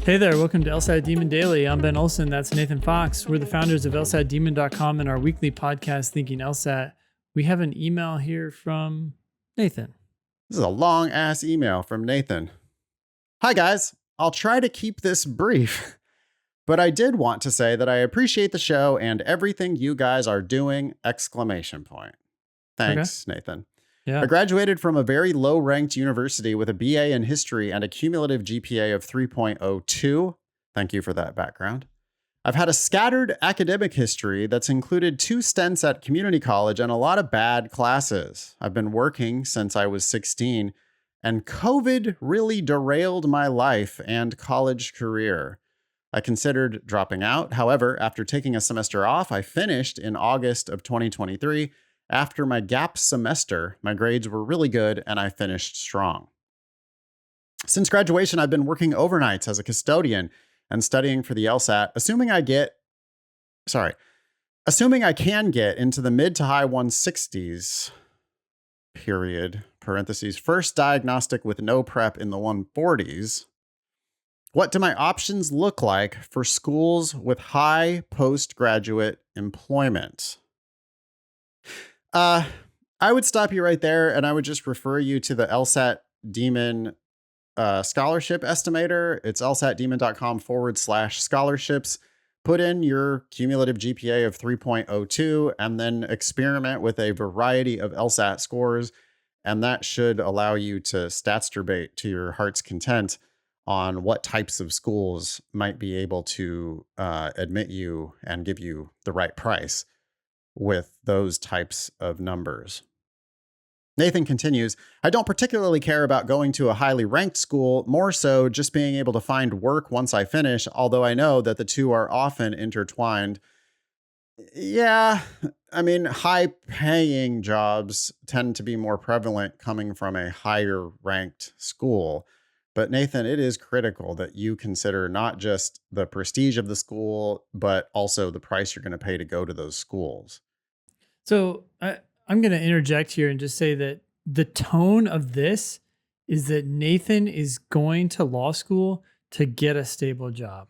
Hey there, welcome to LSAT Demon Daily. I'm Ben Olson. That's Nathan Fox. We're the founders of LSATdemon.com and our weekly podcast, Thinking LSAT. We have an email here from Nathan. This is a long ass email from Nathan. Hi guys, I'll try to keep this brief, but I did want to say that I appreciate the show and everything you guys are doing! Thanks, okay. Nathan. Yeah. I graduated from a very low-ranked university with a BA in history and a cumulative GPA of 3.02. Thank you for that background. I've had a scattered academic history that's included 2 stints at community college and a lot of bad classes. I've been working since I was 16, and COVID really derailed my life and college career. I considered dropping out. However, after taking a semester off, I finished in August of 2023. After my gap semester, my grades were really good and I finished strong. Since graduation, I've been working overnights as a custodian and studying for the LSAT, assuming I can get into the mid to high 160s, period, parentheses, first diagnostic with no prep in the 140s. What do my options look like for schools with high postgraduate employment? I would stop you right there and I would just refer you to the LSAT Demon scholarship estimator. It's lsatdemon.com/scholarships. Put in your cumulative GPA of 3.02 and then experiment with a variety of LSAT scores. And that should allow you to stats-turbate to your heart's content on what types of schools might be able to admit you and give you the right price with those types of numbers. Nathan continues, I don't particularly care about going to a highly ranked school, more so just being able to find work once I finish, although I know that the two are often intertwined. Yeah, I mean, high-paying jobs tend to be more prevalent coming from a higher ranked school. But Nathan, it is critical that you consider not just the prestige of the school, but also the price you're going to pay to go to those schools. So I'm going to interject here and just say that the tone of this is that Nathan is going to law school to get a stable job.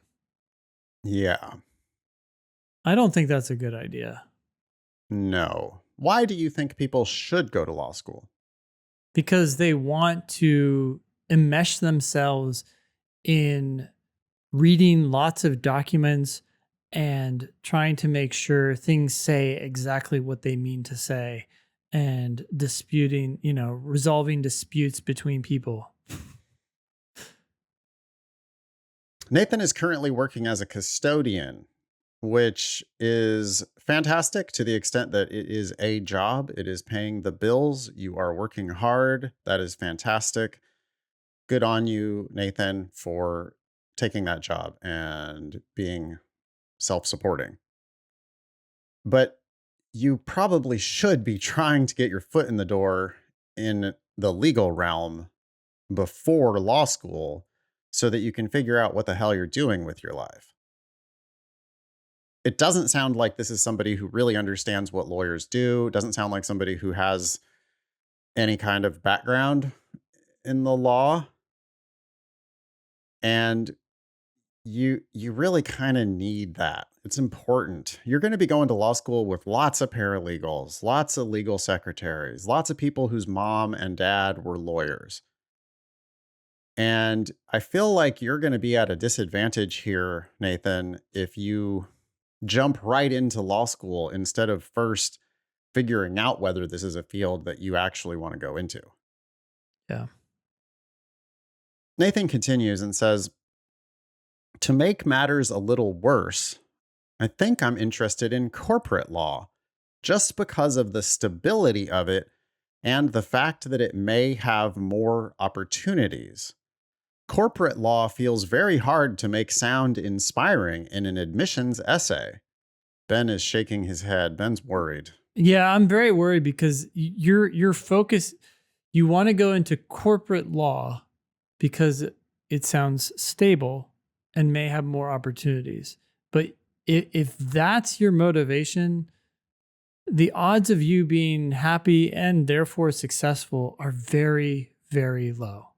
Yeah. I don't think that's a good idea. No. Why do you think people should go to law school? Because they want to enmesh themselves in reading lots of documents and trying to make sure things say exactly what they mean to say and disputing, resolving disputes between people. Nathan is currently working as a custodian, which is fantastic to the extent that it is a job. It is paying the bills. You are working hard. That is fantastic. Good on you, Nathan, for taking that job and being self-supporting. But you probably should be trying to get your foot in the door in the legal realm before law school so that you can figure out what the hell you're doing with your life. It doesn't sound like this is somebody who really understands what lawyers do. It doesn't sound like somebody who has any kind of background in the law. And you really kind of need that. It's important. You're going to be going to law school with lots of paralegals, lots of legal secretaries, lots of people whose mom and dad were lawyers. And I feel like you're going to be at a disadvantage here, Nathan, if you jump right into law school instead of first figuring out whether this is a field that you actually want to go into. Yeah. Nathan continues and says, to make matters a little worse, I think I'm interested in corporate law just because of the stability of it and the fact that it may have more opportunities. Corporate law feels very hard to make sound inspiring in an admissions essay. Ben is shaking his head. Ben's worried. Yeah, I'm very worried because your focus, you want to go into corporate law because it sounds stable and may have more opportunities. But if that's your motivation, the odds of you being happy and therefore successful are very, very low.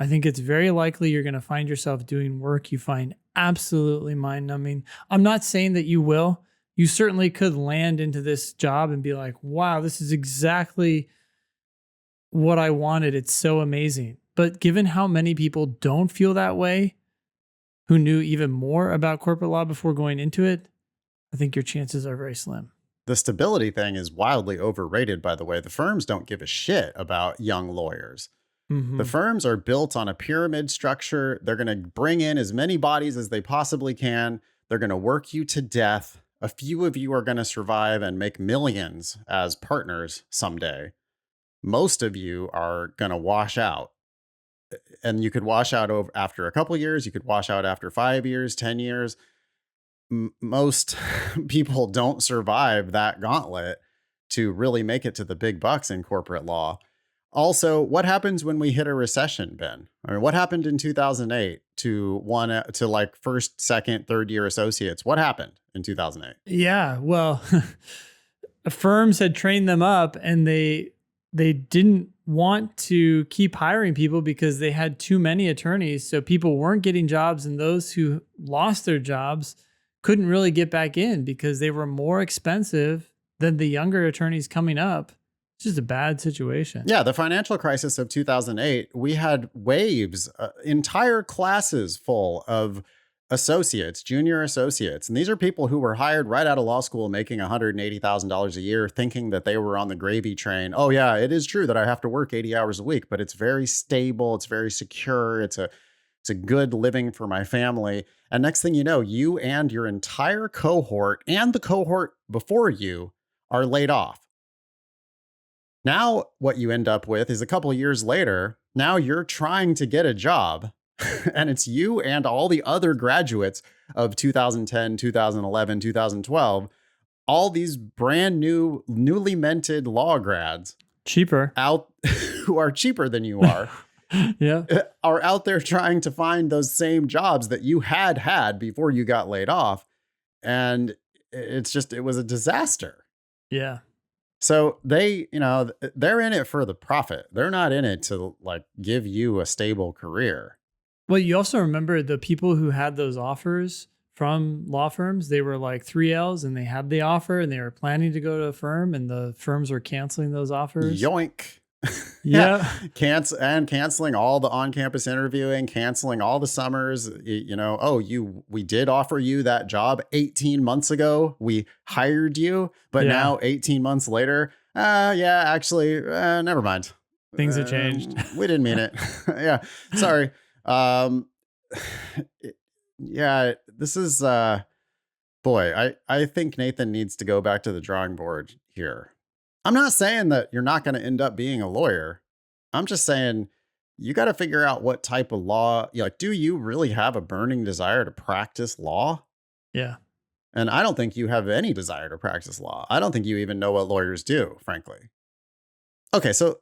I think it's very likely you're going to find yourself doing work you find absolutely mind numbing. I'm not saying that you will. You certainly could land into this job and be like, wow, this is exactly what I wanted. It's so amazing. But given how many people don't feel that way, who knew even more about corporate law before going into it, I think your chances are very slim. The stability thing is wildly overrated, by the way. The firms don't give a shit about young lawyers. The Hmm. firms are built on a pyramid structure. They're going to bring in as many bodies as they possibly can. They're going to work you to death. A few of you are going to survive and make millions as partners someday. Most of you are going to wash out. And you could wash out after a couple years. You could wash out after 5 years, 10 years. Most people don't survive that gauntlet to really make it to the big bucks in corporate law. Also, what happens when we hit a recession, Ben? I mean, what happened in 2008 to like first, second, third year associates? What happened in 2008? Yeah, well, firms had trained them up and they didn't want to keep hiring people because they had too many attorneys. So people weren't getting jobs, and those who lost their jobs couldn't really get back in because they were more expensive than the younger attorneys coming up. It's just a bad situation. Yeah, the financial crisis of 2008, we had waves, entire classes full of associates, junior associates. And these are people who were hired right out of law school making $180,000 a year, thinking that they were on the gravy train. Oh, yeah, it is true that I have to work 80 hours a week, but it's very stable. It's very secure. It's a good living for my family. And next thing you know, you and your entire cohort and the cohort before you are laid off. Now, what you end up with is a couple of years later, now you're trying to get a job, and it's you and all the other graduates of 2010, 2011, 2012, all these brand new, newly minted law grads Cheaper. out who are cheaper than you are, Yeah. are out there trying to find those same jobs that you had before you got laid off. And it was a disaster. Yeah. So they're in it for the profit. They're not in it to like give you a stable career. Well, you also remember the people who had those offers from law firms, they were like 3Ls and they had the offer and they were planning to go to a firm and the firms were canceling those offers. Yoink. Yeah. Canceling all the on-campus interviewing, canceling all the summers. We did offer you that job 18 months ago. We hired you, but Yeah. now 18 months later, actually, never mind. Things have changed. We didn't mean it. Yeah, sorry. This is boy, I think Nathan needs to go back to the drawing board here. I'm not saying that you're not going to end up being a lawyer. I'm just saying you got to figure out what type of law, do you really have a burning desire to practice law? Yeah. And I don't think you have any desire to practice law. I don't think you even know what lawyers do, frankly. Okay, so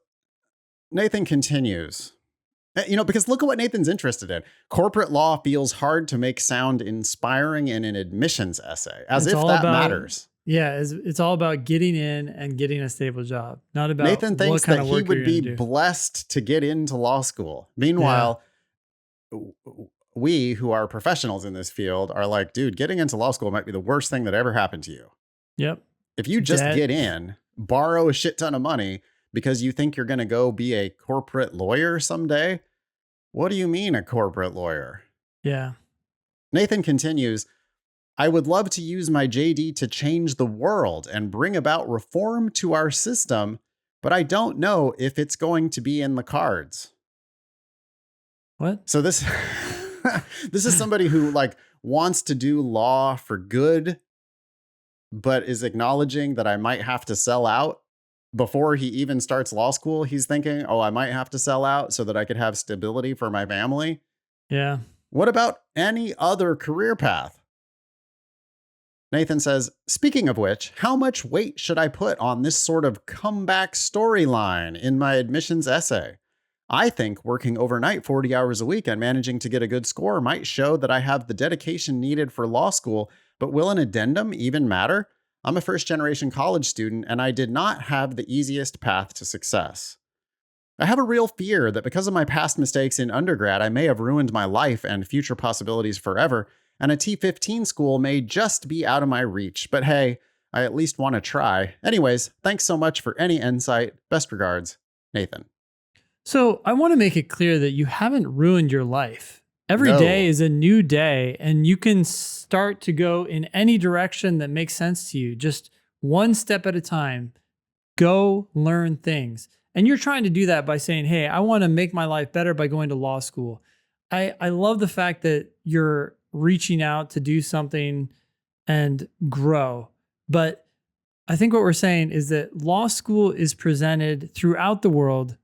Nathan continues. Because look at what Nathan's interested in. Corporate law feels hard to make sound inspiring in an admissions essay, as It's if all that about- matters. Yeah. It's all about getting in and getting a stable job, not about Nathan what thinks kind that of he work would you're be gonna do. blessed to get into law school. Meanwhile, we who are professionals in this field are like, dude, getting into law school might be the worst thing that ever happened to you. Yep. If you just Debt. get in, borrow a shit ton of money because you think you're going to go be a corporate lawyer someday. What do you mean a corporate lawyer? Yeah. Nathan continues, I would love to use my JD to change the world and bring about reform to our system, but I don't know if it's going to be in the cards. What? So this this is somebody who wants to do law for good, but is acknowledging that I might have to sell out. Before he even starts law school, he's thinking, oh, I might have to sell out so that I could have stability for my family. Yeah. What about any other career path? Nathan says, speaking of which, how much weight should I put on this sort of comeback storyline in my admissions essay? I think working overnight 40 hours a week and managing to get a good score might show that I have the dedication needed for law school, but will an addendum even matter? I'm a first-generation college student, and I did not have the easiest path to success. I have a real fear that because of my past mistakes in undergrad, I may have ruined my life and future possibilities forever, and a T15 school may just be out of my reach. But hey, I at least want to try. Anyways, thanks so much for any insight. Best regards, Nathan. So I want to make it clear that you haven't ruined your life. Every day No. is a new day, and you can start to go in any direction that makes sense to you, just one step at a time. Go learn things. And you're trying to do that by saying, hey, I want to make my life better by going to law school. I love the fact that you're reaching out to do something and grow. But I think what we're saying is that law school is presented throughout the world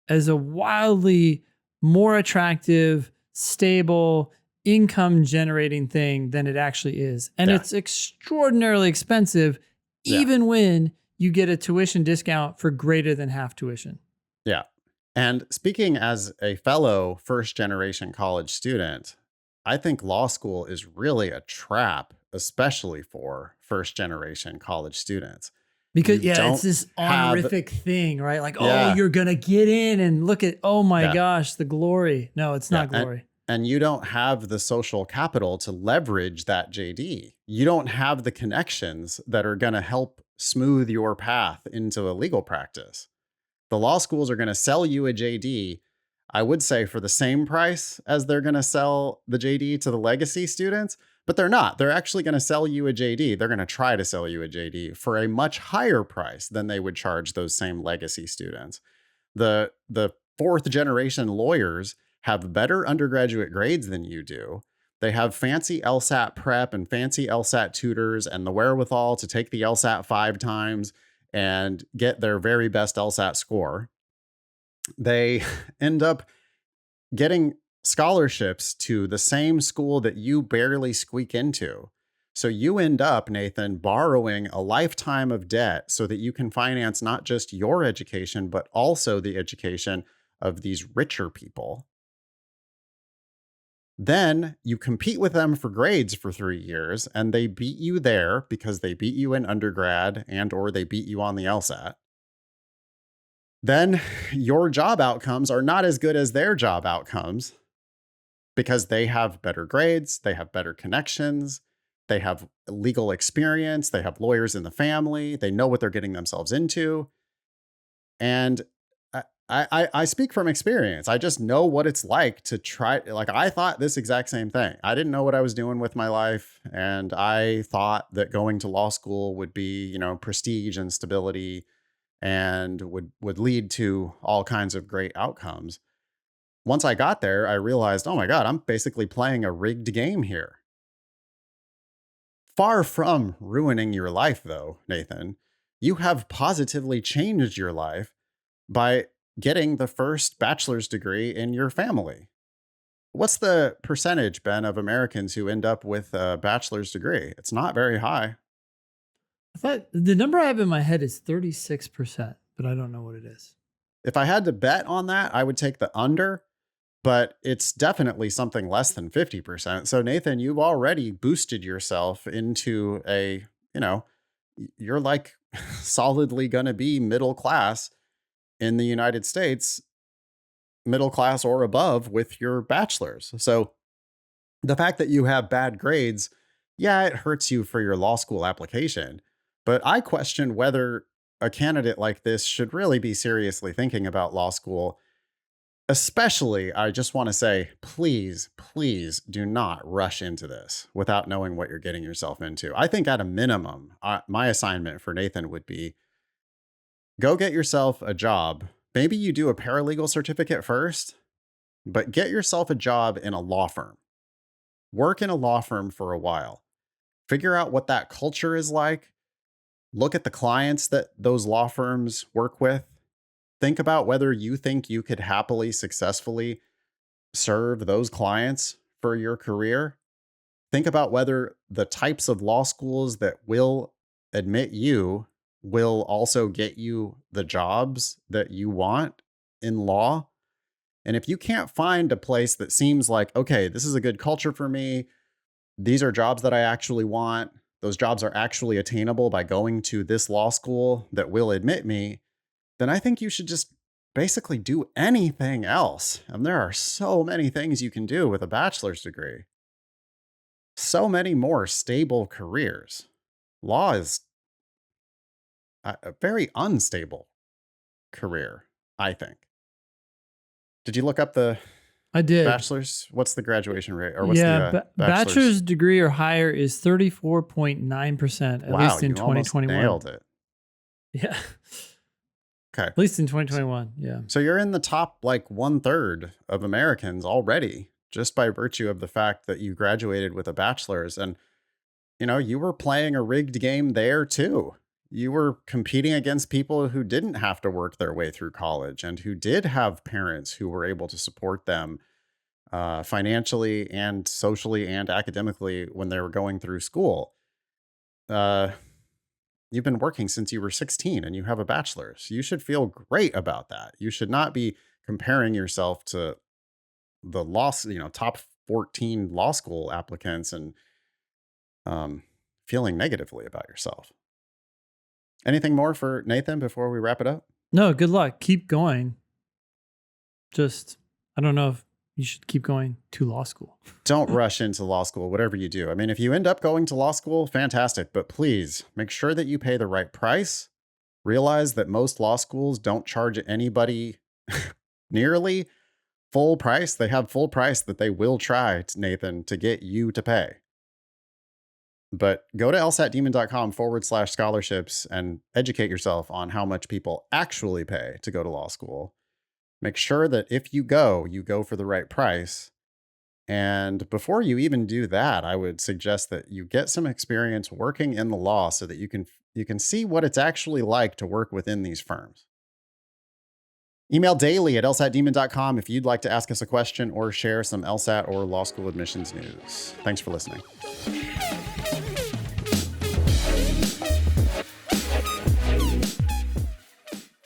as a wildly more attractive, stable, income generating thing than it actually is. And Yeah. it's extraordinarily expensive, Yeah. even when you get a tuition discount for greater than half tuition. Yeah. And speaking as a fellow first generation college student, I think law school is really a trap, especially for first generation college students. Because You yeah, it's don't this have, honorific thing, right? Like, oh, yeah, you're gonna get in and look at, oh my yeah, gosh, the glory. No, it's yeah. not glory. And you don't have the social capital to leverage that JD. You don't have the connections that are going to help smooth your path into a legal practice. The law schools are going to sell you a JD, I would say for the same price as they're going to sell the JD to the legacy students, but they're not. They're actually going to sell you a JD. They're going to try to sell you a JD for a much higher price than they would charge those same legacy students. The fourth generation lawyers have better undergraduate grades than you do. They have fancy LSAT prep and fancy LSAT tutors and the wherewithal to take the LSAT 5 times and get their very best LSAT score. They end up getting scholarships to the same school that you barely squeak into. So you end up, Nathan, borrowing a lifetime of debt so that you can finance not just your education, but also the education of these richer people. Then you compete with them for grades for 3 years and they beat you there because they beat you in undergrad and or they beat you on the LSAT. Then your job outcomes are not as good as their job outcomes because they have better grades, they have better connections, they have legal experience, they have lawyers in the family, they know what they're getting themselves into. And I speak from experience. I just know what it's like to try. Like, I thought this exact same thing. I didn't know what I was doing with my life. And I thought that going to law school would be, prestige and stability and would lead to all kinds of great outcomes. Once I got there, I realized, oh my God, I'm basically playing a rigged game here. Far from ruining your life, though, Nathan, you have positively changed your life by getting the first bachelor's degree in your family. What's the percentage, Ben, of Americans who end up with a bachelor's degree? It's not very high. I thought the number I have in my head is 36%, but I don't know what it is. If I had to bet on that, I would take the under, but it's definitely something less than 50%. So, Nathan, you've already boosted yourself into you're like solidly going to be middle class in the United States, middle class or above with your bachelor's. So the fact that you have bad grades, yeah, it hurts you for your law school application. But I question whether a candidate like this should really be seriously thinking about law school. Especially, I just want to say, please, please do not rush into this without knowing what you're getting yourself into. I think at a minimum, my assignment for Nathan would be go get yourself a job. Maybe you do a paralegal certificate first, but get yourself a job in a law firm. Work in a law firm for a while. Figure out what that culture is like. Look at the clients that those law firms work with. Think about whether you think you could happily, successfully serve those clients for your career. Think about whether the types of law schools that will admit you will also get you the jobs that you want in law. And if you can't find a place that seems like, okay, this is a good culture for me, these are jobs that I actually want, those jobs are actually attainable by going to this law school that will admit me, then I think you should just basically do anything else. And there are so many things you can do with a bachelor's degree. So many more stable careers. Law is a very unstable career, I think. Did you look up the I did. bachelor's? What's the graduation rate? Or what's Yeah, the bachelor's degree or higher is 34.9%, at least in you almost 2021. nailed it. Yeah. Okay. At least in 2021. Yeah. So you're in the top like 1/3 of Americans already, just by virtue of the fact that you graduated with a bachelor's. And, you know, you were playing a rigged game there too. You were competing against people who didn't have to work their way through college and who did have parents who were able to support them financially and socially and academically when they were going through school. You've been working since you were 16 and you have a bachelor's. You should feel great about that. You should not be comparing yourself to the top 14 law school applicants and feeling negatively about yourself. Anything more for Nathan before we wrap it up? No, good luck. Keep going. Just, I don't know if you should keep going to law school. Don't rush into law school, whatever you do. I mean, if you end up going to law school, fantastic. But please make sure that you pay the right price. Realize that most law schools don't charge anybody nearly full price. They have full price that they will try, Nathan, to get you to pay. But go to lsatdemon.com/scholarships and educate yourself on how much people actually pay to go to law school. Make sure that if you go for the right price. And before you even do that, I would suggest that you get some experience working in the law so that you can see what it's actually like to work within these firms. Email daily at lsatdemon.com if you'd like to ask us a question or share some LSAT or law school admissions news. Thanks for listening.